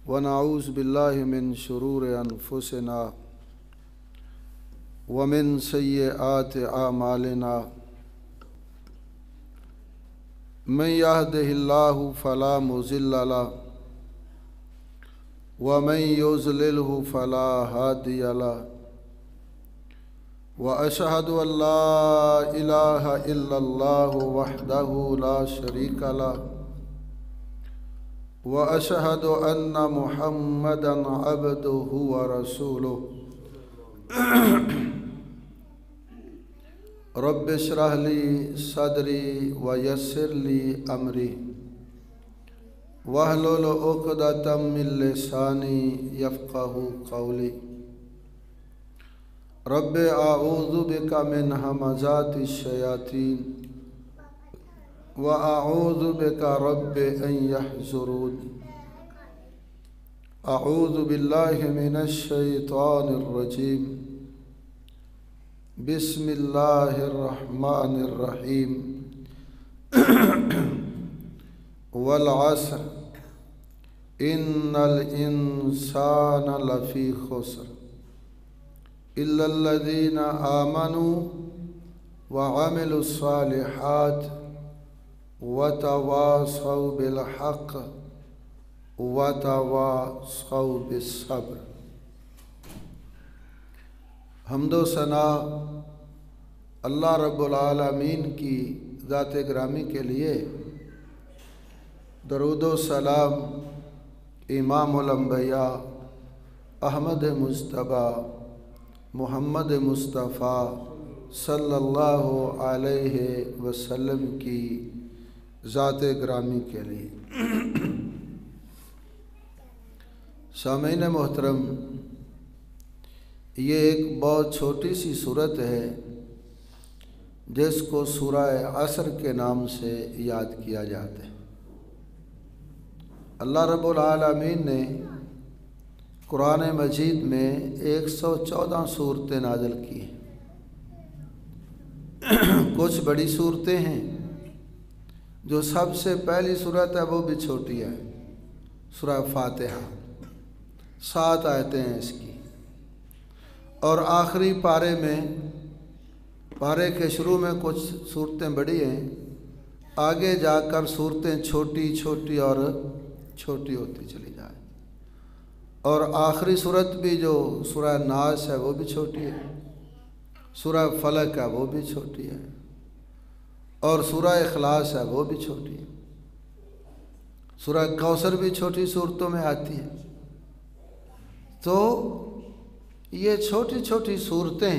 व नऊज़ु बिल्लाहि मिन शुरूरि अनफुसिना व मिन सय्यिआति आमालिना मन यहदिहिल्लाहु फला मुज़िल्ल लहु व मन युज़लिलहु फला हादिय लहु व अशहदु अल्ला इलाहा इल्लल्लाहु वहदहु ला शरीका लहु व अशहदु अन्न मुहम्मदन अब्दुहु व रसूलुहु रब्बि इश्रह ली सदरी व यस्सिर ली अमरी वहलुल उक़दतम मिन लिसानी यफ़क़हू क़ौली रब्बि अऊज़ु बिका मिन हमज़ाति शयातीन व अऊज़ु बिका रब्बि अन यहज़ुरून अऊज़ु बिल्लाहि मिनश शैतानिर रजीम बिस्मिल्लाहिर रहमानिर रहीम वल अस्र इन्नल इंसाना लफ़ी खुस्र इल्लल्लज़ीना आमनू व अमिलुस्सालिहात व तवासौ बिल हक़ व तवासौ बिस्सब्र। हम्दो सना अल्लाह रब्बुल आलमीन की ज़ात ग्रामी के लिए, दरूदो सलाम इमामुल अंबिया अहमद मुज्तबा मुहम्मद मुस्तफ़ा सल्लल्लाहु अलैहि वसल्लम की ज़ात ग्रामी के लिए। सामीन मोहतरम, ये एक बहुत छोटी सी सूरत है जिसको सूरह असर के नाम से याद किया जाता है। अल्लाह रब्बुल आलमीन ने कुरान मजीद में 114 सूरतें नाज़िल की हैं। कुछ बड़ी सूरतें हैं, जो सबसे पहली सूरत है वो भी छोटी है, सूरह फातिहा, 7 आयतें हैं इसकी। और आखिरी पारे में, पारे के शुरू में कुछ सूरतें बड़ी हैं, आगे जाकर सूरतें छोटी छोटी और छोटी होती चली जाए। और आखिरी सूरत भी जो सूरह नास है वो भी छोटी है, सूरह फलक है वो भी छोटी है, और सूरह इखलास है वो भी छोटी है। सूरह कौसर भी छोटी सूरतों में आती है। तो ये छोटी छोटी सूरतें,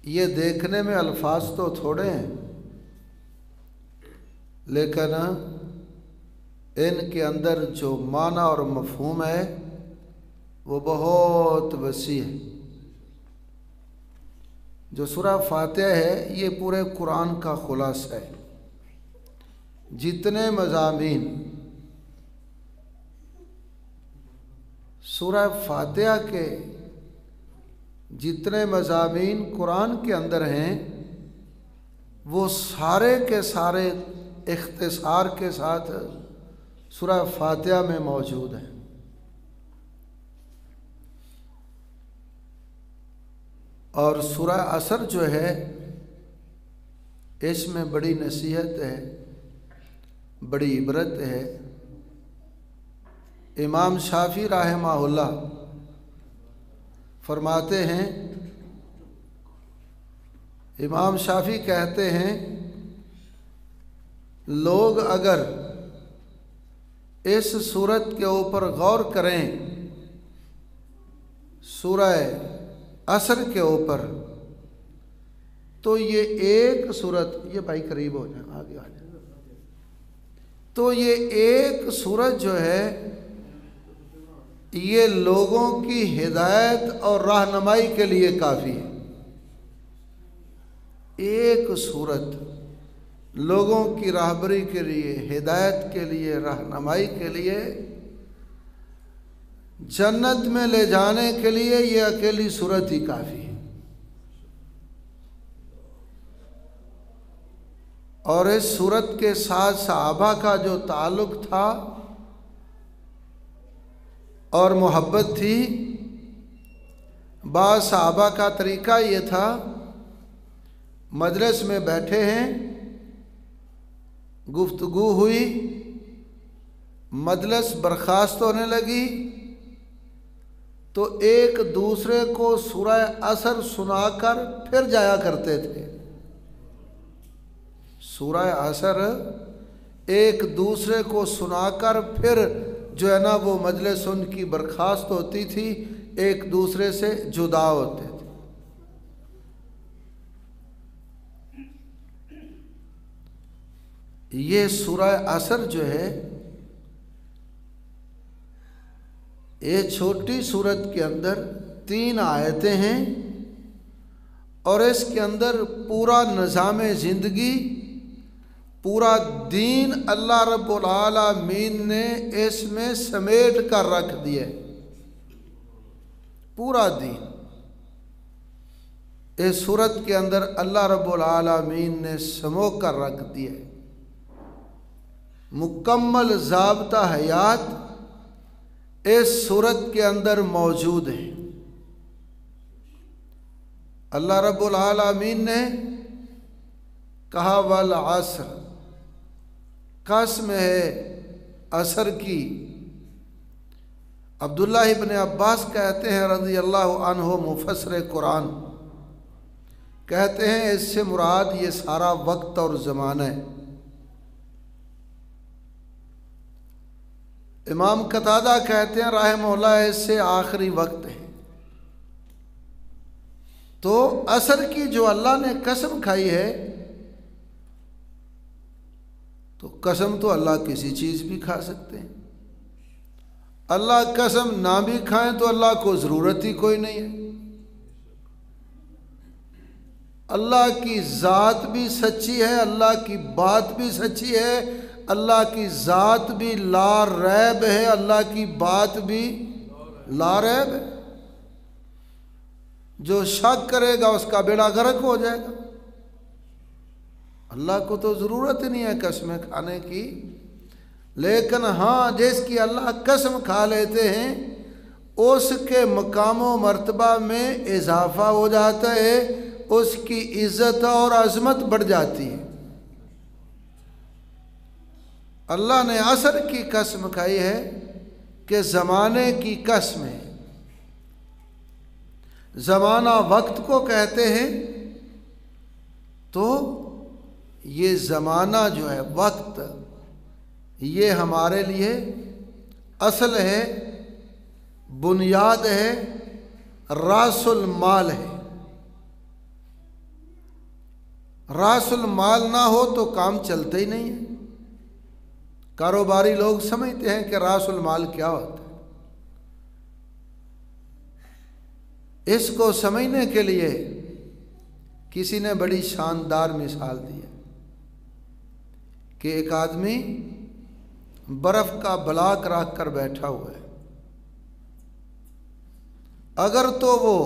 ये देखने में अल्फाज तो थोड़े हैं, लेकिन इनके अंदर जो माना और मफ़हूम है वो बहुत वसी है। जो सूरह फातिहा है ये पूरे कुरान का खुलासा है। जितने मज़ामीन सूरह फातिहा के, जितने मज़ामीन कुरान के अंदर हैं, वो सारे के सारे इख्तिसार के साथ सूरह फातिहा में मौजूद हैं। और सूरह असर जो है, इसमें बड़ी नसीहत है, बड़ी इबरत है। इमाम शाफी रहमहुल्लाह फरमाते हैं, इमाम शाफी कहते हैं, लोग अगर इस सूरत के ऊपर गौर करें, सूरह असर के ऊपर, तो ये एक सूरत, ये भाई करीब हो जाए, आगे आ जाए, तो ये एक सूरत जो है ये लोगों की हिदायत और रहनुमाई के लिए काफ़ी है। एक सूरत लोगों की राहबरी के लिए, हिदायत के लिए, रहनुमाई के लिए, जन्नत में ले जाने के लिए ये अकेली सूरत ही काफ़ी है। और इस सूरत के साथ सहाबा का जो ताल्लुक़ था और मोहब्बत थी। बाज़ सहाबा का तरीका ये था, मजलिस में बैठे हैं, गुफ्तगू हुई, मजलिस बर्खास्त होने लगी तो एक दूसरे को सूरह असर सुनाकर फिर जाया करते थे। सूरह असर एक दूसरे को सुनाकर फिर जो है ना वो मजलिस उनकी बर्खास्त होती थी, एक दूसरे से जुदा होते थे। ये सूरह असर जो है, ये छोटी सूरत के अंदर 3 आयतें हैं और इसके अंदर पूरा निज़ाम ज़िंदगी, पूरा दीन अल्लाह रब्बुल आलमीन ने इसमें समेट कर रख दिया। पूरा दीन इस सूरत के अंदर अल्लाह रब्बुल आलमीन ने समो कर रख दिया। मुकम्मल ज़ाब्ता हयात इस सूरत के अंदर मौजूद है। अल्लाह रब्बुल आलमीन ने कहा वल असर, कसम है असर की। अब्दुल्लाह इब्न अब्बास कहते हैं रज़ी अल्लाहु अन्हु, मुफस्सिर कुरान, कहते हैं इससे मुराद ये सारा वक्त और ज़माना है। इमाम कतादा कहते हैं रहमहुल्लाह इससे आखिरी वक्त है। तो असर की जो अल्लाह ने कसम खाई है, तो कसम तो अल्लाह किसी चीज़ भी खा सकते हैं। अल्लाह कसम ना भी खाएं तो अल्लाह को ज़रूरत ही कोई नहीं है। अल्लाह की ज़ात भी सच्ची है, अल्लाह की बात भी सच्ची है, अल्लाह की ज़ात भी ला रैब है, अल्लाह की बात भी ला रैब है। जो शक करेगा उसका बेड़ा गर्क हो जाएगा। अल्लाह को तो ज़रूरत ही नहीं है कसमें खाने की, लेकिन हाँ जिसकी अल्लाह कसम खा लेते हैं उसके मकाम व मर्तबा में इजाफा हो जाता है, उसकी इज़्ज़त और अज़मत बढ़ जाती है। अल्लाह ने असर की कसम खाई है कि ज़माने की कसम है। ज़माना वक्त को कहते हैं, तो ये ज़माना जो है वक्त, ये हमारे लिए असल है, बुनियाद है, रासुल माल है। रासुल माल ना हो तो काम चलते ही नहीं है। कारोबारी लोग समझते हैं कि रासुल माल क्या होता है। इसको समझने के लिए किसी ने बड़ी शानदार मिसाल दी है कि एक आदमी बर्फ़ का ब्लॉक रख कर बैठा हुआ है। अगर तो वो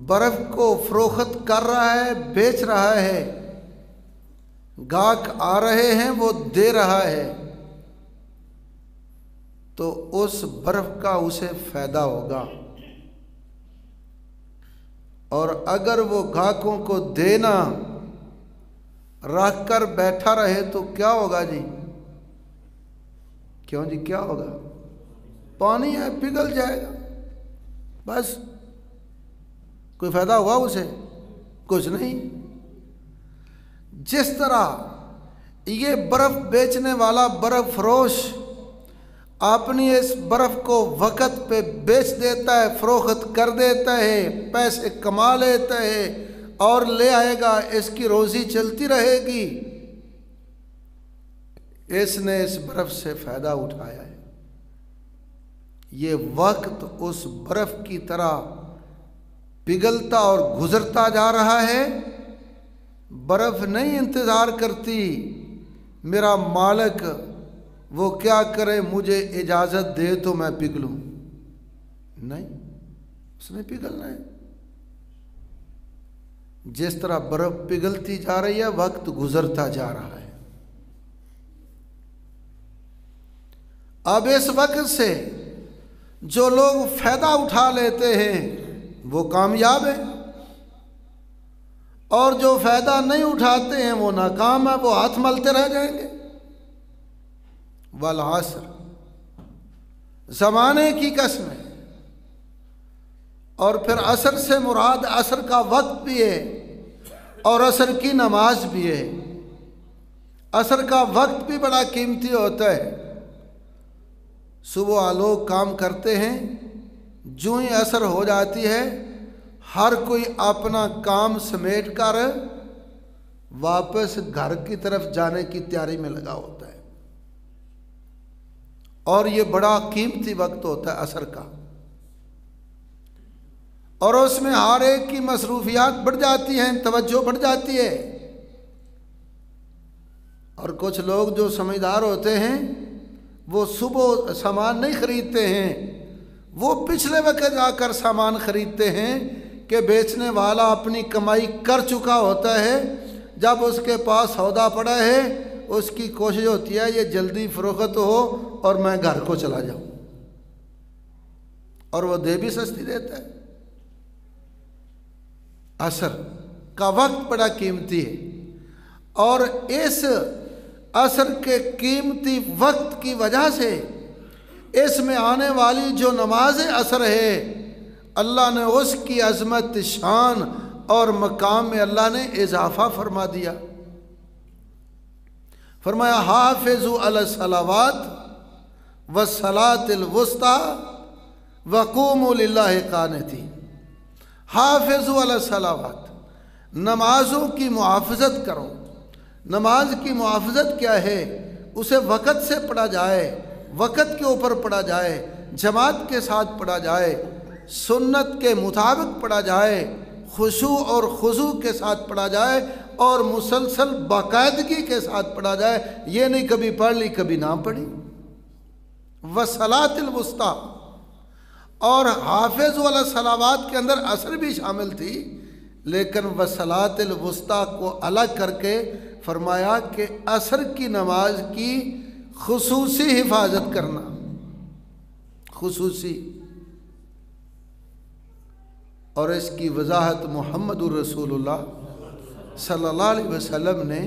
बर्फ़ को फ़रोख्त कर रहा है, बेच रहा है, गाहक आ रहे हैं, वो दे रहा है, तो उस बर्फ़ का उसे फ़ायदा होगा। और अगर वो गाहकों को देना रख कर बैठा रहे तो क्या होगा जी? क्यों जी, क्या होगा? पानी है, पिघल जाएगा, बस। कोई फ़ायदा हुआ उसे? कुछ नहीं। जिस तरह ये बर्फ़ बेचने वाला बर्फ़ फरोश अपनी इस बर्फ़ को वक़्त पे बेच देता है, फ़रोख्त कर देता है, पैसे कमा लेता है और ले आएगा, इसकी रोज़ी चलती रहेगी। इसने इस बर्फ़ से फ़ायदा उठाया है। ये वक्त उस बर्फ़ की तरह पिघलता और गुज़रता जा रहा है। बर्फ़ नहीं इंतज़ार करती मेरा मालिक वो क्या करे, मुझे इजाज़त दे तो मैं पिघलूँ। नहीं, उसने पिघलना है। जिस तरह बर्फ़ पिघलती जा रही है, वक्त गुज़रता जा रहा है। अब इस वक्त से जो लोग फ़ायदा उठा लेते हैं वो कामयाब है, और जो फ़ायदा नहीं उठाते हैं वो नाकाम है, वो हाथ मलते रह जाएंगे। वल असर, ज़माने की कसम है। और फिर असर से मुराद असर का वक्त भी है और असर की नमाज भी है। असर का वक्त भी बड़ा कीमती होता है। सुबह लोग काम करते हैं, जो ही असर हो जाती है हर कोई अपना काम समेट कर वापस घर की तरफ जाने की तैयारी में लगा होता है, और ये बड़ा कीमती वक्त होता है असर का। और उसमें हर एक की मसरूफियात बढ़ जाती हैं, तवज्जो बढ़ जाती है। और कुछ लोग जो समझदार होते हैं वो सुबह सामान नहीं खरीदते हैं, वो पिछले वक्त जाकर सामान खरीदते हैं कि बेचने वाला अपनी कमाई कर चुका होता है। जब उसके पास सौदा पड़ा है उसकी कोशिश होती है ये जल्दी फरोख्त हो और मैं घर को चला जाऊं, और वो दे भी सस्ती देता है। असर का वक्त बड़ा कीमती है, और इस असर के कीमती वक्त की वजह से इसमें आने वाली जो नमाज असर है अल्लाह ने उसकी अज़मत, शान और मकाम में अल्लाह ने इजाफ़ा फरमा दिया। फरमाया हाफ़िज़ू अला सलावात व सलातिल वुस्ता व क़ूमू लिल्लाहि क़ानितीन। हाफ़िज़ू अला सलावात, नमाज़ों की मुहाफ़ज़त करो। नमाज की मुहाफ़ज़त क्या है? उसे वक़्त से पढ़ा जाए, वक़्त के ऊपर पढ़ा जाए, जमात के साथ पढ़ा जाए, सुन्नत के मुताबिक पढ़ा जाए, खुशू और खुजू के साथ पढ़ा जाए, और मुसलसल बाकायदगी के साथ पढ़ा जाए। ये नहीं कभी पढ़ ली कभी ना पढ़ी। वसलातिल वुस्ता, और हाफिज़ वाला सलावात के अंदर असर भी शामिल थी, लेकिन वसलातिल वुस्ता को अलग करके फरमाया कि असर की नमाज की खुसूसी हिफाजत करना, खुसूसी। और इसकी वजाहत मुहम्मदुर रसूलुल्लाह सल्लल्लाहु अलैहि वसल्लम ने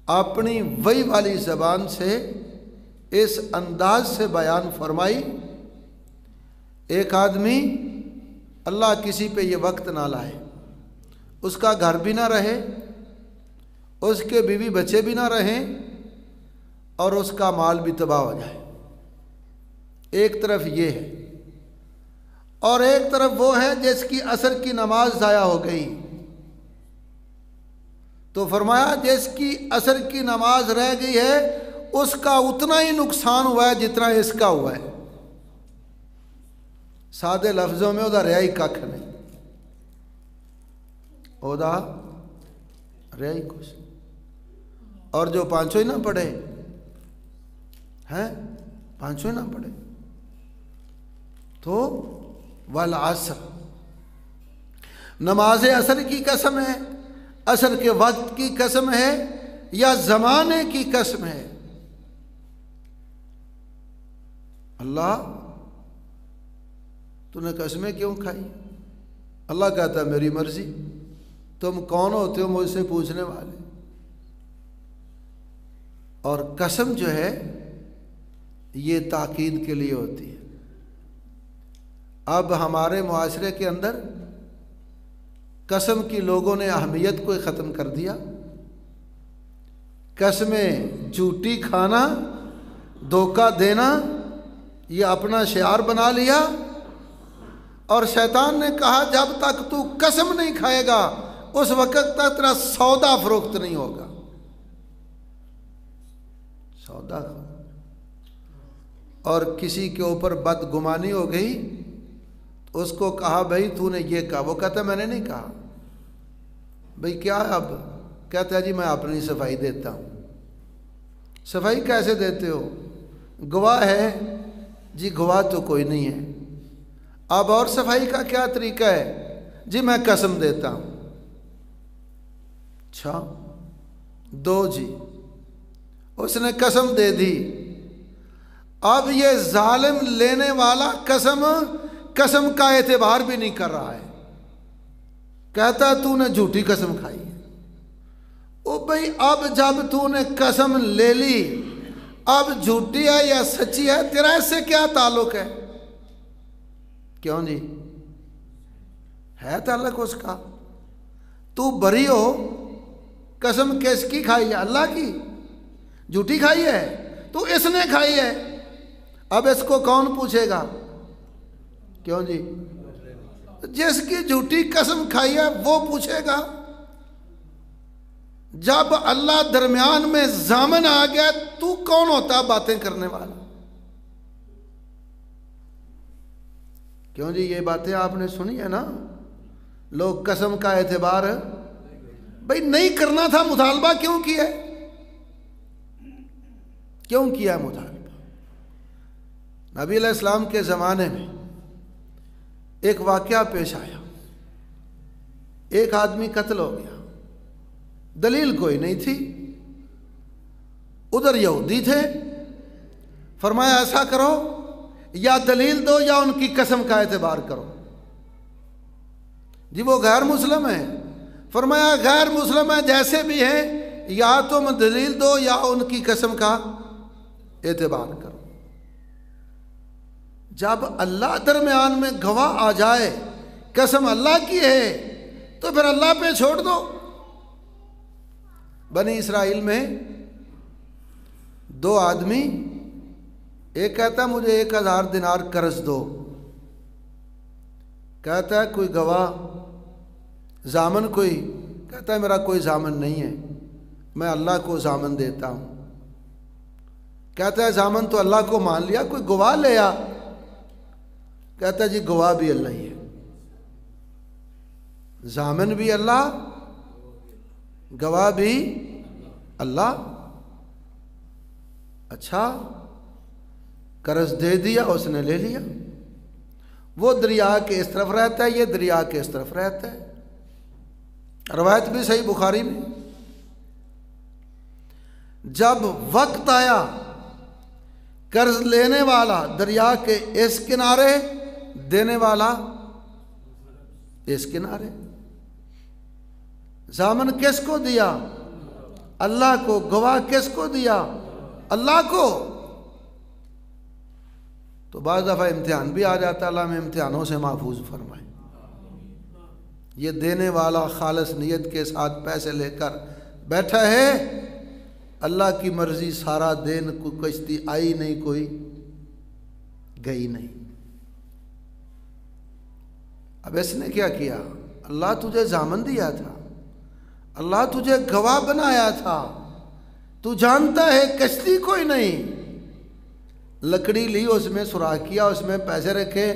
अपनी वही वाली ज़बान से इस अंदाज से बयान फरमाई। एक आदमी अल्लाह किसी पे ये वक्त ना लाए, उसका घर भी ना रहे, उसके बीवी बच्चे भी ना रहें, और उसका माल भी तबाह हो जाए। एक तरफ ये है, और एक तरफ वो है जिसकी असर की नमाज ज़ाया हो गई। तो फरमाया जिसकी असर की नमाज रह गई है उसका उतना ही नुकसान हुआ है जितना इसका हुआ है। सादे लफ्ज़ों में उदा रियाई कख नहीं, उदा रियाई कुछ। और जो पांचों ही ना पढ़े हैं, पांचों ही ना पढ़े, तो वल असर, नमाज असर की कसम है, असर के वक्त की कसम है, या ज़माने की कसम है। अल्लाह तूने कसमें क्यों खाई? अल्लाह कहता है मेरी मर्जी, तुम कौन होते हो मुझसे पूछने वाले। और कसम जो है ये ताकीद के लिए होती है। अब हमारे मुआशरे के अंदर कसम की लोगों ने अहमियत को ख़त्म कर दिया। कसमें झूठी खाना, धोखा देना, ये अपना शियार बना लिया। और शैतान ने कहा जब तक तू कसम नहीं खाएगा उस वक्त तक तेरा सौदा फरोख्त नहीं होगा। सौदा, और किसी के ऊपर बदगुमानी हो गई, उसको कहा भाई तूने ये कहा, वो कहता मैंने नहीं कहा। भाई क्या? अब कहता है जी मैं अपनी सफाई देता हूँ। सफाई कैसे देते हो? गवाह है जी, गवाह तो कोई नहीं है। अब और सफाई का क्या तरीका है? जी मैं कसम देता हूँ। अच्छा दो जी, उसने कसम दे दी। अब ये जालिम लेने वाला कसम का एतबार भी नहीं कर रहा है, कहता तूने झूठी कसम खाई है। ओ भाई, अब जब तूने कसम ले ली, अब झूठी है या सच्ची है, तेरा इससे क्या ताल्लुक है? क्यों जी, है ताल्लुक उसका। तू बरी हो, कसम किसकी खाई है? अल्लाह की। झूठी खाई है तो इसने खाई है, अब इसको कौन पूछेगा? क्यों जी, जिसकी झूठी कसम खाई है वो पूछेगा। जब अल्लाह दरमियान में जामन आ गया, तू कौन होता बातें करने वाला? क्यों जी, ये बातें आपने सुनी है ना। लोग कसम का एतबार भाई नहीं करना था, मुतालबा क्यों किया? क्यों किया मुतालबा? नबी अलैहिस्सलाम के ज़माने में एक वाक़या पेश आया, एक आदमी कत्ल हो गया, दलील कोई नहीं थी, उधर यहूदी थे, फरमाया ऐसा करो, या दलील दो या उनकी कसम का एतबार करो। जी वो गैर मुस्लिम है, फरमाया गैर मुस्लिम है जैसे भी है, या तुम दलील दो या उनकी कसम का एतबार करो। जब अल्लाह दरमियान में गवाह आ जाए, कसम अल्लाह की है, तो फिर अल्लाह पे छोड़ दो। बनी इसराइल में दो आदमी, एक कहता मुझे 1000 दिनार कर्ज दो, कहता है कोई गवाह, जामन कोई, कहता है मेरा कोई जामन नहीं है, मैं अल्लाह को जामन देता हूँ। कहता है जामन तो अल्लाह को मान लिया, कोई गवाह ले आ, कहता है जी गवाह भी अल्लाह ही है, जामन भी अल्लाह, गवाह भी अल्लाह। अच्छा, कर्ज दे दिया, उसने ले लिया। वो दरिया के इस तरफ रहता है, ये दरिया के इस तरफ रहता है। रवायत भी सही बुखारी में। जब वक्त आया, कर्ज लेने वाला दरिया के इस किनारे, देने वाला इस किनारे। जामन किसको दिया? अल्लाह को। गवाह किसको दिया? अल्लाह को। तो बाज़ दफ़ा इम्तिहान भी आ जाता, अल्लाह में इम्तिहानों से महफूज फरमाए। ये देने वाला खालिस नियत के साथ पैसे लेकर बैठा है, अल्लाह की मर्जी सारा दिन, कोई कश्ती आई नहीं, कोई गई नहीं। अब इसने क्या किया? अल्लाह तुझे जामन दिया था, अल्लाह तुझे गवाह बनाया था, तू जानता है कश्ती कोई नहीं। लकड़ी ली, उसमें सुराख किया, उसमें पैसे रखे,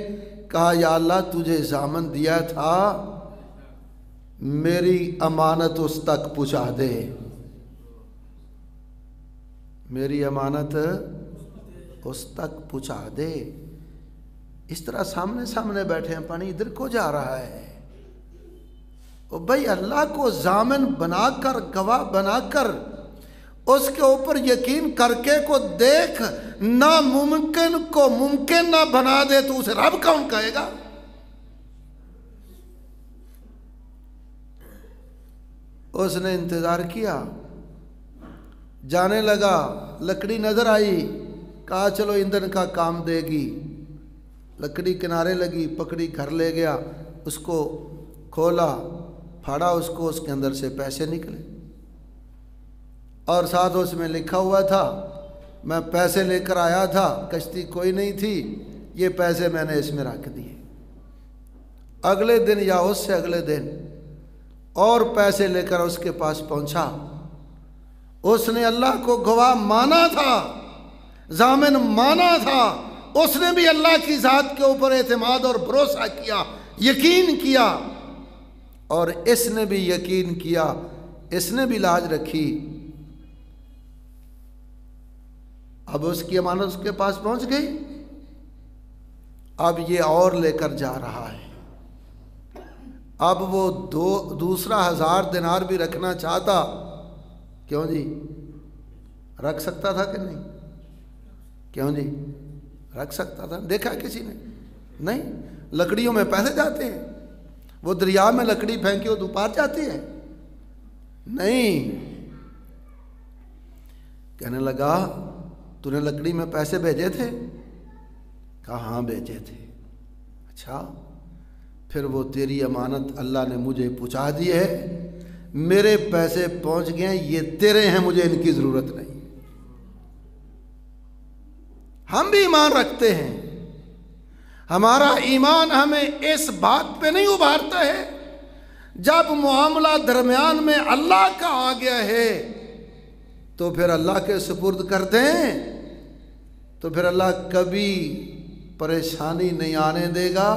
कहा या अल्लाह तुझे जामन दिया था, मेरी अमानत उस तक पहुँचा दे, मेरी अमानत उस तक पहुँचा दे। इस तरह सामने सामने बैठे हैं, पानी इधर को जा रहा है। और भाई अल्लाह को जामिन बनाकर, गवाह बनाकर, उसके ऊपर यकीन करके को देख, नामुमकिन को मुमकिन ना बना दे तो उसे रब कौन कहेगा? उसने इंतजार किया, जाने लगा, लकड़ी नजर आई, कहा चलो ईंधन का काम देगी। लकड़ी किनारे लगी, पकड़ी, घर ले गया, उसको खोला, फाड़ा उसको, उसके अंदर से पैसे निकले और साथ उसमें लिखा हुआ था, मैं पैसे लेकर आया था, कश्ती कोई नहीं थी, ये पैसे मैंने इसमें रख दिए। अगले दिन या उससे अगले दिन और पैसे लेकर उसके पास पहुंचा। उसने अल्लाह को गवाह माना था, जामिन माना था, उसने भी अल्लाह की ज़ात के ऊपर एतमाद और भरोसा किया, यकीन किया, और इसने भी यकीन किया, इसने भी लाज रखी। अब उसकी अमानत उसके पास पहुंच गई। अब ये और लेकर जा रहा है। अब वो दूसरा 1000 दिनार भी रखना चाहता, क्यों जी, रख सकता था कि नहीं? क्यों जी? रख सकता था, देखा किसी ने? नहीं। लकड़ियों में पैसे जाते हैं? वो दरिया में लकड़ी फेंकी, वो दोपार जाती है? नहीं। कहने लगा तूने लकड़ी में पैसे भेजे थे? कहा हाँ भेजे थे। अच्छा, फिर वो तेरी अमानत अल्लाह ने मुझे पहुँचा दी है, मेरे पैसे पहुँच गए, ये तेरे हैं, मुझे इनकी ज़रूरत नहीं। हम भी ईमान रखते हैं, हमारा ईमान हमें इस बात पे नहीं उभारता है, जब मामला दरमियान में अल्लाह का आ गया है तो फिर अल्लाह के सुपुर्द कर दें, तो फिर अल्लाह कभी परेशानी नहीं आने देगा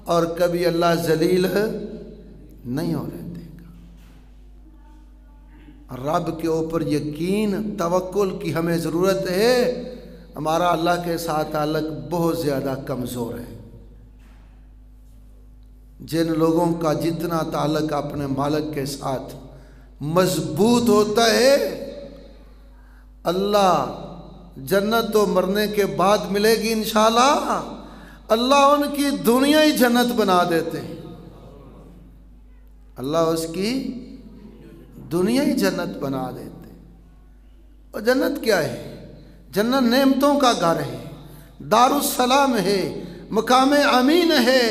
और कभी अल्लाह जलील नहीं होने देगा। रब के ऊपर यकीन, तवक्कुल की हमें ज़रूरत है। हमारा अल्लाह के साथ ताल्लुक़ बहुत ज़्यादा कमज़ोर है। जिन लोगों का जितना ताल्लुक़ अपने मालिक के साथ मजबूत होता है, अल्लाह जन्नत तो मरने के बाद मिलेगी इंशाअल्लाह, अल्लाह उनकी दुनिया ही जन्नत बना देते हैं। अल्लाह उसकी दुनिया ही जन्नत बना देते हैं। और जन्नत क्या है? जन्नत नेमतों का घर है, दारुस्सलाम है, मकाम अमीन है,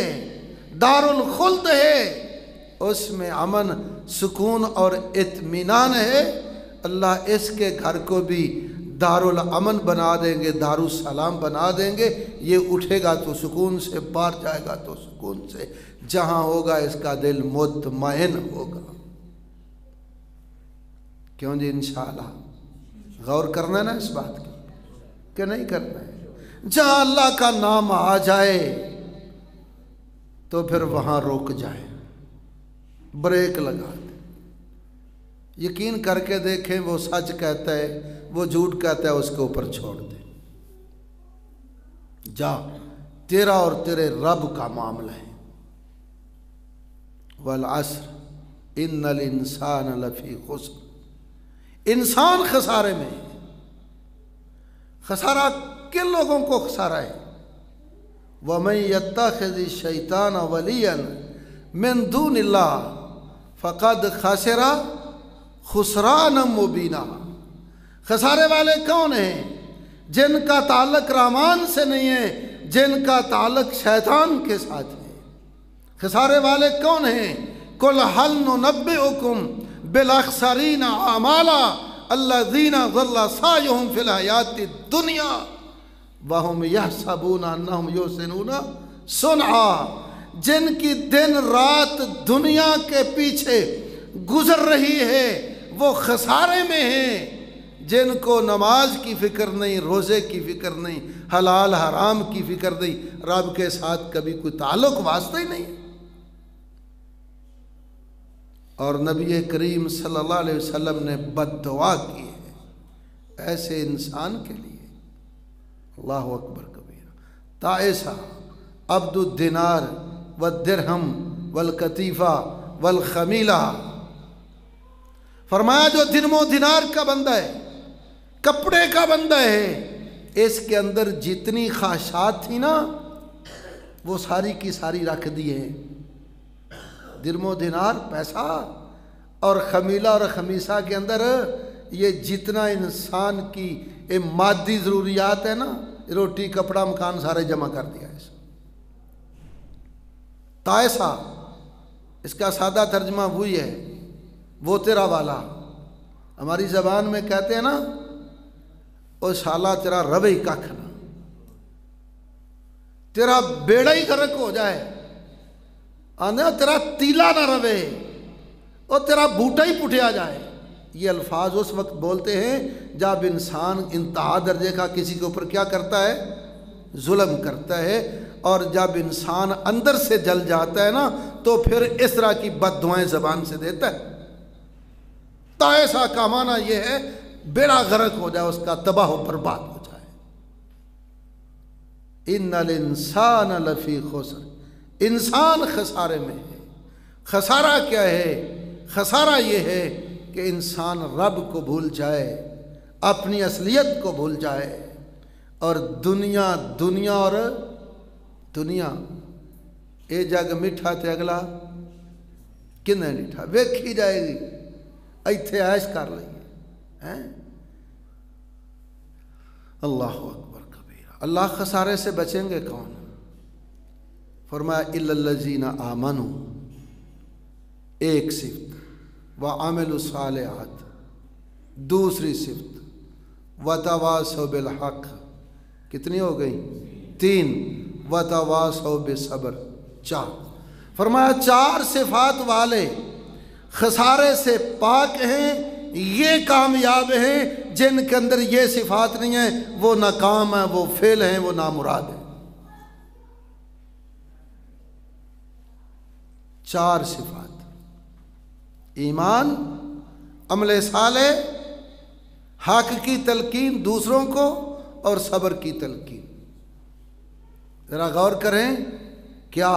दारुल खुल्द है, उसमें अमन, सुकून और इत्मीनान है। अल्लाह इसके घर को भी दारुल अमन बना देंगे, दारुस्सलाम बना देंगे। ये उठेगा तो सुकून से, बाहर जाएगा तो सुकून से, जहाँ होगा इसका दिल मुतमईन होगा। क्यों जी? इंशाअल्लाह गौर करना है ना इस बात की, कि नहीं करना है? जहाँ अल्लाह का नाम आ जाए तो फिर वहाँ रुक जाए, ब्रेक लगा दे। यकीन करके देखें, वो सच कहता है, वो झूठ कहता है, उसके ऊपर छोड़ दे। जा, तेरा और तेरे रब का मामला है। वल अस्र इन्नल इंसान लफी खुस्र, इंसान खसारे में है। खसारा किन लोगों को खसारा है? वमन यत्तखिज़ शैतान वलियन मिन दूनिल्लाह फ़क़द खसिरा खुसरान मुबीना। खसारे वाले कौन हैं? जिनका ताल्लुक़ रहमान से नहीं है, जिनका ताल्लुक़ शैतान के साथ है। खसारे वाले कौन हैं? कुल हल नुनब्बिउकुम बिल अख़सरीन आमाला अल्लज़ीना ज़ल्ला सायुहुम फ़िल हयाति दुनिया वहुम यहसबूना अन्नहुम युहसिनूना सुनआ। जिनकी दिन रात दुनिया के पीछे गुजर रही है वो खसारे में है। जिनको नमाज की फ़िक्र नहीं, रोज़े की फ़िक्र नहीं, हलाल हराम की फ़िक्र नहीं, रब के साथ कभी कोई ताल्लुक़ वास्ता ही नहीं। और नबी करीम सल्लल्लाहु अलैहि वसल्लम ने बद्दुआ की है ऐसे इंसान के लिए। अल्लाह अकबर कबीरा। ताइसा अब्दुद दिनार व दिरहम वल कतीफ़ा वल खमीला। फरमाया जो दिरमो दिनार का बंदा है, कपड़े का बंदा है, इसके अंदर जितनी ख्वाहिशात थी ना वो सारी की सारी रख दी है। दिरमो दिनार पैसा और खमीला और खमीसा के अंदर ये जितना इंसान की ये मादी ज़रूरियात है ना, रोटी कपड़ा मकान सारे जमा कर दिया है। तायसा इसका सादा तर्जमा वही है, वो तेरा वाला। हमारी ज़बान में कहते हैं ना, ओ शाला तेरा रवे कख ना, तेरा बेड़ा ही गर्क हो जाए। आने तेरा तीला ना रवे, और तेरा बूटा ही पुटिया जाए। ये अल्फाज उस वक्त बोलते हैं जब इंसान इंतहा दर्जे का किसी के ऊपर क्या करता है? जुल्म करता है। और जब इंसान अंदर से जल जाता है ना तो फिर इस तरह की बद्दुआएं ज़बान से देता है। तायसा का माना यह है बेड़ा गर्क हो जाए, उसका तबाह बर्बाद हो जाए। इन्नल इंसान लफी खुस्र, इंसान खसारे में है। खसारा क्या है? खसारा ये है कि इंसान रब को भूल जाए, अपनी असलियत को भूल जाए, और दुनिया दुनिया और दुनिया ये जग मिठा ते अगला किन्ने मिठा वेखी जाएगी इत्थे ऐश कर लीए हैं। अल्लाह अकबर कबीरा। अल्लाह खसारे से बचेंगे कौन? फरमाया इल्लल्लज़ीना आमनू, एक सिफ्त, व अमिलु सालिहात दूसरी सिफ्त, व तवासौ बिल हक़ कितनी हो गई? 3, व तवासौ बिसब्र 4। फरमाया 4 सिफात वाले खसारे से पाक हैं, ये कामयाब हैं। जिनके अंदर ये सिफात नहीं है वो नाकाम है, वो फेल हैं, वो नामुराद है। 4 सिफात, ईमान, अमल साले, हक की तलकीन दूसरों को और सब्र की तलकीन। जरा गौर करें, क्या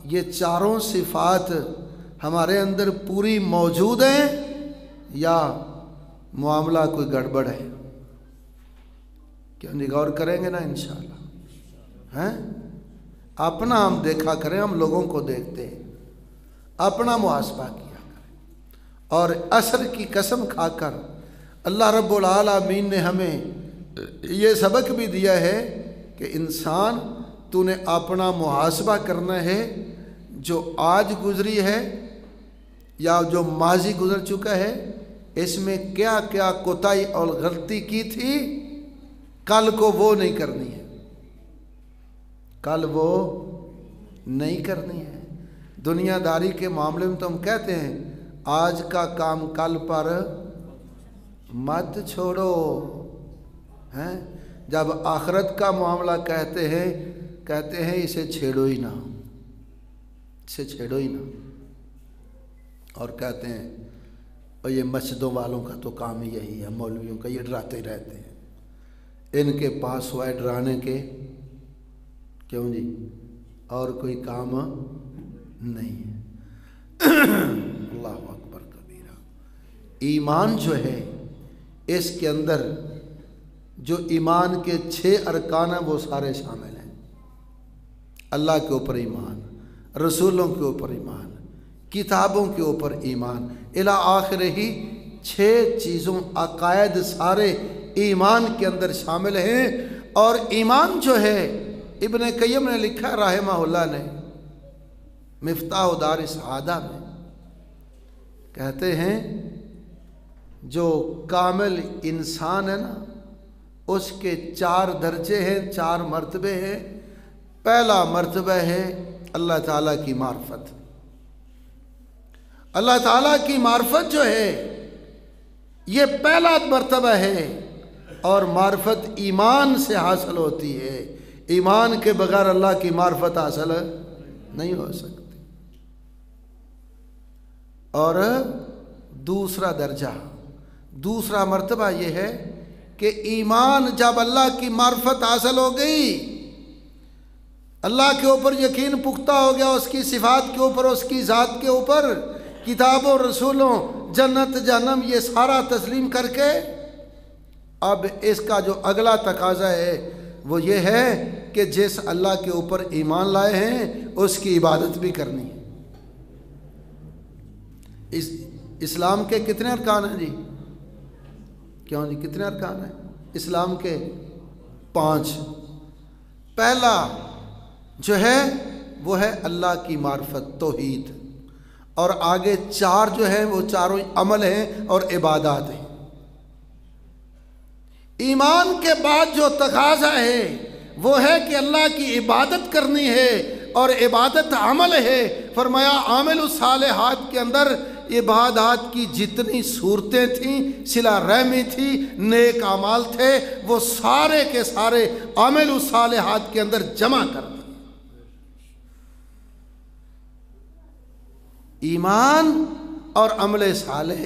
ये चारों सिफात हमारे अंदर पूरी मौजूद हैं या मामला कोई गड़बड़ है? क्या नहीं गौर करेंगे ना इंशाअल्लाह हैं? अपना हम देखा करें, हम लोगों को देखते हैं, अपना मुहासबा किया करें। और असर की कसम खाकर अल्लाह रब्बुल आलमीन ने हमें ये सबक भी दिया है कि इंसान तूने अपना मुहासबा करना है, जो आज गुजरी है या जो माजी गुजर चुका है, इसमें क्या क्या कोताही और गलती की थी, कल को वो नहीं करनी है, कल वो नहीं करनी है। दुनियादारी के मामले में तो हम कहते हैं आज का काम कल पर मत छोड़ो हैं। जब आखिरत का मामला कहते हैं इसे छेड़ो ही ना, इसे छेड़ो ही ना। और कहते हैं और ये मस्जिदों वालों का तो काम ही यही है, मौलवियों का, ये डराते रहते हैं, इनके पास हुआ है डराने के, क्यों जी, और कोई काम नहीं है। अल्लाह अकबर कबीरा। ईमान जो है इसके अंदर जो ईमान के 6 अरकान हैं वो सारे शामिल हैं। अल्लाह के ऊपर ईमान, रसूलों के ऊपर ईमान, किताबों के ऊपर ईमान, इला आखिर ही 6 चीज़ों अकायद सारे ईमान के अंदर शामिल हैं। और ईमान जो है, इब्न क़य्यम ने लिखा रहमहुल्लाह ने मिफ्ताह दार सआदा में, कहते हैं जो कामिल इंसान है ना, उसके 4 दर्जे हैं, 4 मर्तबे हैं। पहला मर्तबा है अल्लाह ताला की मार्फत। अल्लाह ताला की मार्फत जो है ये पहला मर्तबा है, और मार्फत ईमान से हासिल होती है। ईमान के बगैर अल्लाह की मार्फत हासिल नहीं हो सकती। और दूसरा दर्जा, दूसरा मर्तबा ये है कि ईमान जब अल्लाह की मार्फत हासिल हो गई, अल्लाह के ऊपर यकीन पुख्ता हो गया, उसकी सिफात के ऊपर, उसकी ज़ात के ऊपर, किताबों रसूलों, जन्नत जहन्नम, ये सारा तस्लीम करके अब इसका जो अगला तकाजा है वो ये है कि जिस अल्लाह के ऊपर ईमान लाए हैं उसकी इबादत भी करनी है। इस्लाम के कितने अरकान हैं जी? क्यों जी, कितने अरकान हैं इस्लाम के? 5। पहला जो है वो है अल्लाह की मार्फत, तौहीद, और आगे 4 जो है वो चारों अमल हैं और इबादत हैं। ईमान के बाद जो तकाजा है वो है कि अल्लाह की इबादत करनी है, और इबादत अमल है। फरमाया आमिलुस सालिहात के अंदर इबादत की जितनी सूरतें थीं, सिला रहमी थी, नेक अमाल थे, वो सारे के सारे आमिलुस सालिहात के अंदर जमा कर दिए। ईमान और अमल सालेह,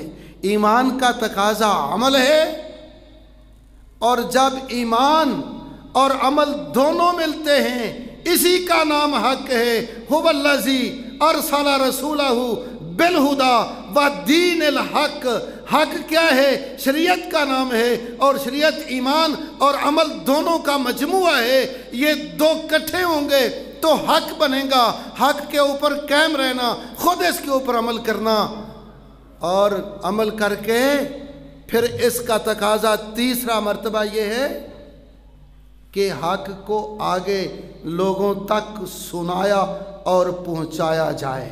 ईमान का तकाजा अमल है, और जब ईमान और अमल दोनों मिलते हैं इसी का नाम हक है। हुवल्लज़ी अरसला रसूलहू बिलहुदा व दीनिल हक, हक क्या है? शरीयत का नाम है, और शरीयत ईमान और अमल दोनों का मजमुआ है। ये दो इकट्ठे होंगे तो हक बनेगा। हक के ऊपर कायम रहना, खुद इसके ऊपर अमल करना, और अमल करके फिर इसका तकाजा तीसरा मर्तबा ये है कि हक को आगे लोगों तक सुनाया और पहुंचाया जाए।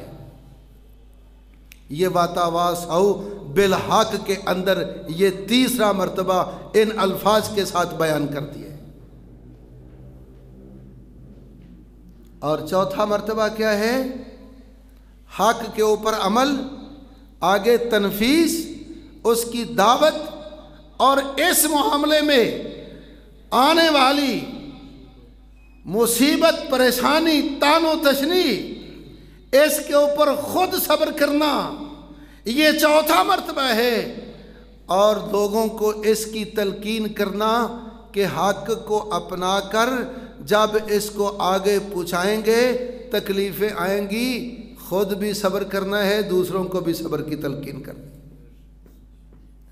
ये वातावासाउ बिल हक के अंदर ये तीसरा मर्तबा इन अल्फाज के साथ बयान कर दिए। और चौथा मर्तबा क्या है? हक के ऊपर अमल, आगे तनफीस, उसकी दावत, और इस मामले में आने वाली मुसीबत, परेशानी, तानो तशनी, इसके ऊपर खुद सब्र करना, ये चौथा मर्तबा है। और लोगों को इसकी तलकीन करना कि हक को अपना कर जब इसको आगे पहुँचाएंगे तकलीफ़ें आएंगी, खुद भी सब्र करना है, दूसरों को भी सब्र की तलकीन करनी।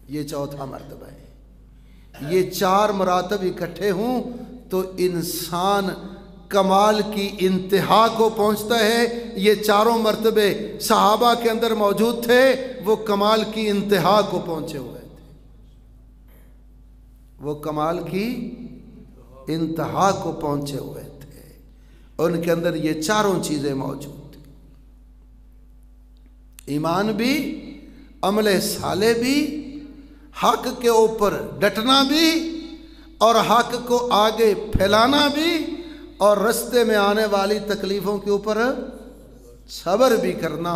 ये चौथा मर्तबा है। ये चार मरातब इकट्ठे हों तो इंसान कमाल की इंतहा को पहुंचता है। ये चारों मर्तबे सहाबा के अंदर मौजूद थे, वो कमाल की इंतहा को पहुंचे हुए थे, वो कमाल की इंतहा को पहुंचे हुए थे। उनके अंदर ये चारों चीज़ें मौजूद थी, ईमान भी, अमले साले भी, हक के ऊपर डटना भी, और हक को आगे फैलाना भी, और रास्ते में आने वाली तकलीफ़ों के ऊपर सब्र भी करना।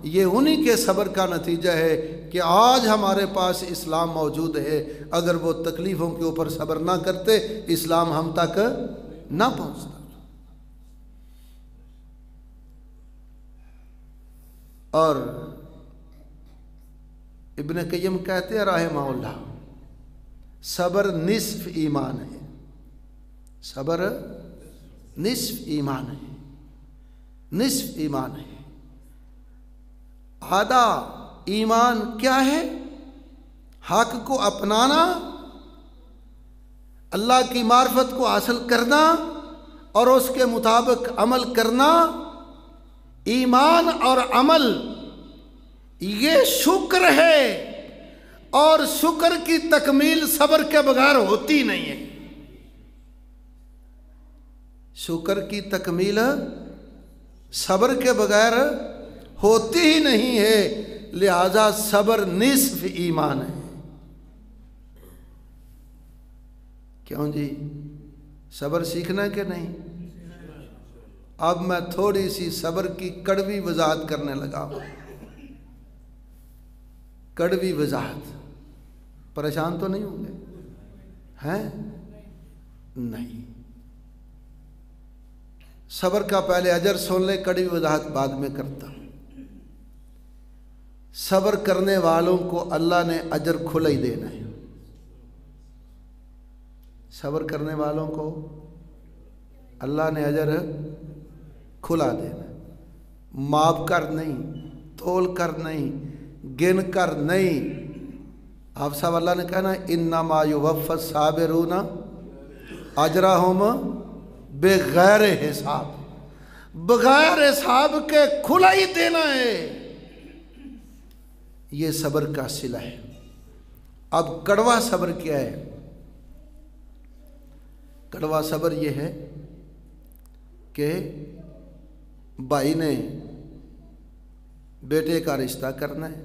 ये उन्हीं के सब्र का नतीजा है कि आज हमारे पास इस्लाम मौजूद है। अगर वो तकलीफ़ों के ऊपर सब्र ना करते, इस्लाम हम तक ना पहुँचता। और इब्न क़य्यिम कहते हैं रहमहुल्लाह, सब्र निस्फ ईमान है। सब्र निस्फ ईमान है, निस्फ ईमान है। आधा ईमान क्या है? हक को अपनाना, अल्लाह की मार्फत को हासिल करना और उसके मुताबिक अमल करना। ईमान और अमल ये शुक्र है, और शुक्र की तकमील सब्र के बगैर होती नहीं है। शुक्र की तकमील सब्र के बगैर होती ही नहीं है। लिहाजा सब्र निस्फ ईमान है। क्यों जी? सब्र सीखना कि नहीं? अब मैं थोड़ी सी सब्र की कड़वी वजाहत करने लगा हूं। कड़वी वजाहत, परेशान तो नहीं होंगे? हैं? नहीं। सब्र का पहले अजर सुन ले, कड़वी वजाहत बाद में करता हूं। सब्र करने वालों को अल्लाह ने अजर खुला ही देना है। सब्र करने वालों को अल्लाह ने अजर खुला देना, माप कर नहीं, तोल कर नहीं, गिन कर नहीं। आप सब अल्लाह ने कहना इन्नमा युवफ़्फ़स साबिरूना अजरहुम बेगैर हिसाब, बगैर हिसाब के खुला ही देना है। ये सब्र का सिला है। अब कड़वा सब्र क्या है? कड़वा सब्र ये है कि भाई ने बेटे का रिश्ता करना है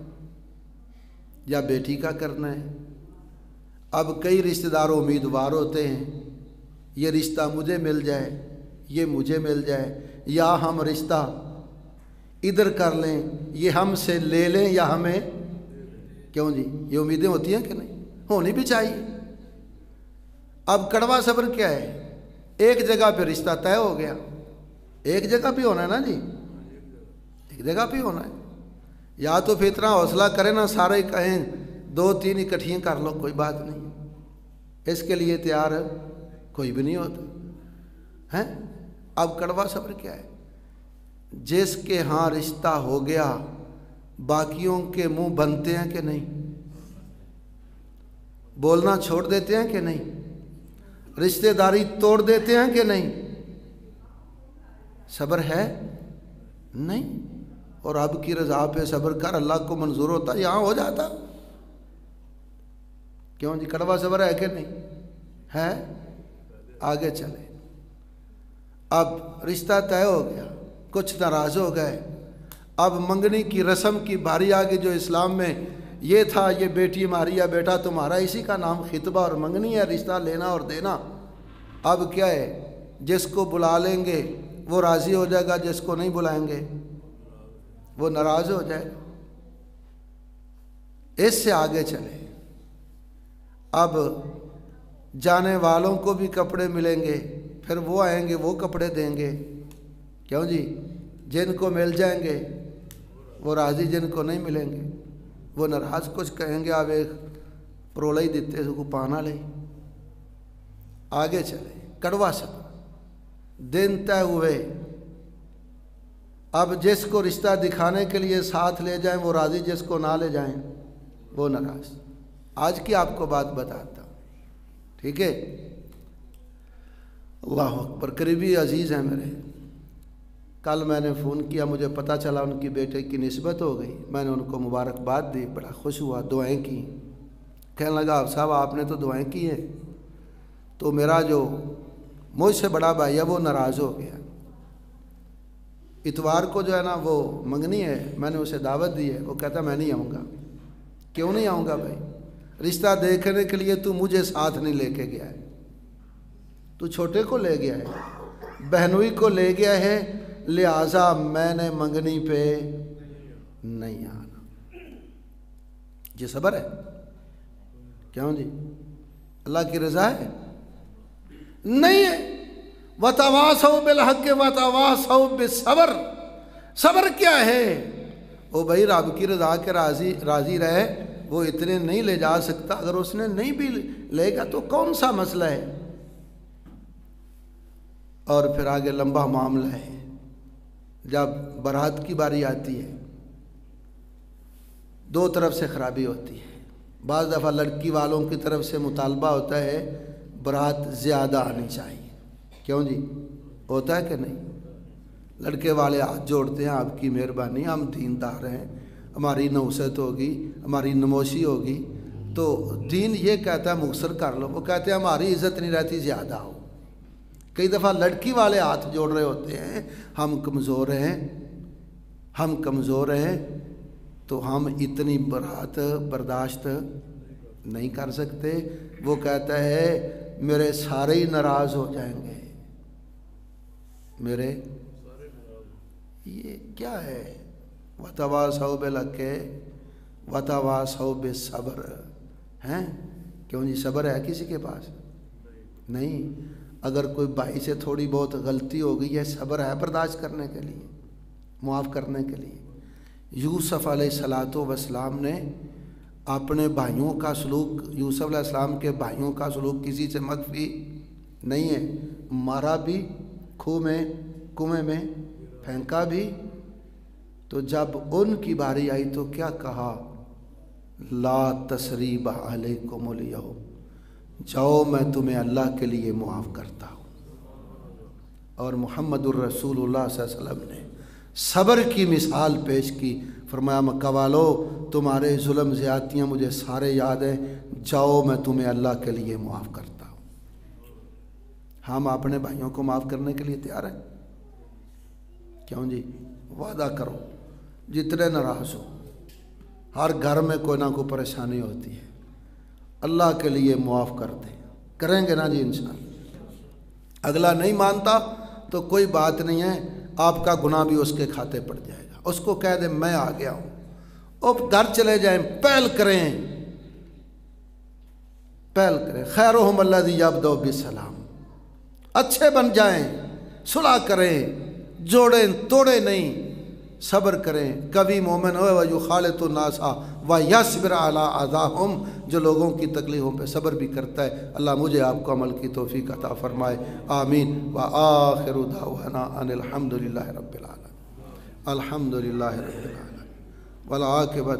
या बेटी का करना है। अब कई रिश्तेदार उम्मीदवार होते हैं, ये रिश्ता मुझे मिल जाए, ये मुझे मिल जाए, या हम रिश्ता इधर कर लें, ये हमसे ले लें या हमें। क्यों जी? ये उम्मीदें होती हैं कि नहीं? होनी भी चाहिए। अब कड़वा सब्र क्या है? एक जगह पे रिश्ता तय हो गया, एक जगह भी होना है ना जी, एक जगह भी होना है। या तो फिर इतना हौसला करें ना, सारे कहें दो तीन इकट्ठियाँ कर लो, कोई बात नहीं, इसके लिए तैयार कोई भी नहीं होता है। अब कड़वा सब्र क्या है? जिसके हाँ रिश्ता हो गया, बाकियों के मुंह बनते हैं कि नहीं? बोलना छोड़ देते हैं कि नहीं? रिश्तेदारी तोड़ देते हैं कि नहीं? सब्र है नहीं। और अब की रज़ा पे सब्र कर, अल्लाह को मंजूर होता, यहाँ हो जाता। क्यों जी? कड़वा सब्र है कि नहीं है? आगे चले। अब रिश्ता तय हो गया, कुछ नाराज हो गए। अब मंगनी की रस्म की बारी आ गई, जो इस्लाम में ये था, ये बेटी हमारी या बेटा तुम्हारा, इसी का नाम खितबा और मंगनी है, रिश्ता लेना और देना। अब क्या है, जिसको बुला लेंगे वो राज़ी हो जाएगा, जिसको नहीं बुलाएंगे वो नाराज़ हो जाएगा। इससे आगे चले। अब जाने वालों को भी कपड़े मिलेंगे, फिर वो आएंगे वो कपड़े देंगे। क्यों जी? जिनको मिल जाएंगे वो राज़ी, जिनको नहीं मिलेंगे वो नाराज़। कुछ कहेंगे आप एक परोला ही देते उसको पाना ले। आगे चले। कड़वा सब दिन तय हुए। अब जिसको रिश्ता दिखाने के लिए साथ ले जाएं वो राज़ी, जिसको ना ले जाएं वो नाराज़। आज की आपको बात बताता हूँ, ठीक है? अल्लाह अकबर। करीबी अजीज़ हैं मेरे। कल मैंने फ़ोन किया, मुझे पता चला उनकी बेटे की निस्बत हो गई। मैंने उनको मुबारकबाद दी, बड़ा खुश हुआ, दुआएं की। कहने लगा आप साहब आपने तो दुआएं की हैं, तो मेरा जो मुझसे बड़ा भाई है वो नाराज़ हो गया। इतवार को जो है ना वो मंगनी है, मैंने उसे दावत दी है, वो कहता मैं नहीं आऊँगा। क्यों नहीं आऊँगा भाई? रिश्ता देखने के लिए तू मुझे साथ नहीं लेके गया है, तू छोटे को ले गया है, बहनोई को ले गया है, लिहाजा मैंने मंगनी पे नहीं आना। ये सब्र है? क्यों जी? अल्लाह की रज़ा है? नहीं है। वतवासौ बिल हक़ वतवासौ बिस्सब्र। सब्र क्या है? ओ भाई रब की रज़ा के राज़ी रहे, वो इतने नहीं ले जा सकता। अगर उसने नहीं भी लेगा तो कौन सा मसला है? और फिर आगे लंबा मामला है। जब बारात की बारी आती है, दो तरफ से खराबी होती है। बाज़ दफ़ा लड़की वालों की तरफ से मुतालबा होता है बारात ज़्यादा आनी चाहिए। क्यों जी? होता है कि नहीं? लड़के वाले हाथ जोड़ते हैं, आपकी मेहरबानी, हम दीनदार हैं, हमारी नौसत होगी, हमारी नमोशी होगी, तो दीन ये कहता है मुखसर कर लो। वो कहते हैं हमारी इज़्ज़त नहीं रहती, ज़्यादा हो। कई दफ़ा लड़की वाले हाथ जोड़ रहे होते हैं, हम कमज़ोर हैं, हम कमज़ोर हैं, तो हम इतनी बारात बर्दाश्त नहीं कर सकते। वो कहता है मेरे सारे ही नाराज़ हो जाएंगे, मेरे। ये क्या है? वतवासौ बिल हक़ वतवासौ बिस्सब्र हैं? क्यों जी? सब्र है किसी के पास? नहीं। अगर कोई भाई से थोड़ी बहुत गलती हो गई है, सब्र है बर्दाश्त करने के लिए, मुआफ़ करने के लिए। यूसुफ़ अलैहिस्सलातु वस्सलाम ने अपने भाइयों का सलूक, यूसुफ़ अलैहिस्सलाम के भाइयों का सलूक किसी से मख्फी नहीं है। मारा भी, कुएं में फेंका भी। तो जब उनकी बारी आई तो क्या कहा? ला तसरीबा अलैकुमुल यौम, जाओ मैं तुम्हें अल्लाह के लिए मुआफ़ करता हूँ। और मुहम्मदुर रसूलुल्लाह सल्लल्लाहु अलैहि वसल्लम ने सब्र की मिसाल पेश की। फरमाया मक्का वालो तुम्हारे जुल्म ज़्यादतियाँ मुझे सारे याद हैं, जाओ मैं तुम्हें अल्लाह के लिए मुआफ़ करता हूँ। हम अपने भाइयों को माफ़ करने के लिए तैयार हैं? क्यों जी? वादा करो, जितने नाराज़ हो, हर घर में कोई ना कोई परेशानी होती है, अल्लाह के लिए मुआफ़ कर दें। करेंगे ना जी इंशाअल्लाह। अगला नहीं मानता तो कोई बात नहीं है, आपका गुनाह भी उसके खाते पड़ जाएगा। उसको कह दे मैं आ गया हूँ, अब घर चले जाएं, पहल करें। खैरुहुम अल्लज़ी यब्दउ बिस्सलाम, अच्छे बन जाएं, सुलह करें, जोड़ें तोड़े नहीं, सब्र करें। कभी मोमिन हो व युखालितु नासा व यस्बिर अला अज़ाहुम, जो लोगों की तकलीफ़ों पे सब्र भी करता है। अल्लाह मुझे आपको अमल की तौफीक अता फरमाए, आमीन। व आखिरु दावाना अनिल हम्दुलिल्लाहि रब्बिल आलमीन, अल्हम्दुलिल्लाहि रब्बिल आलमीन वल आक़िबत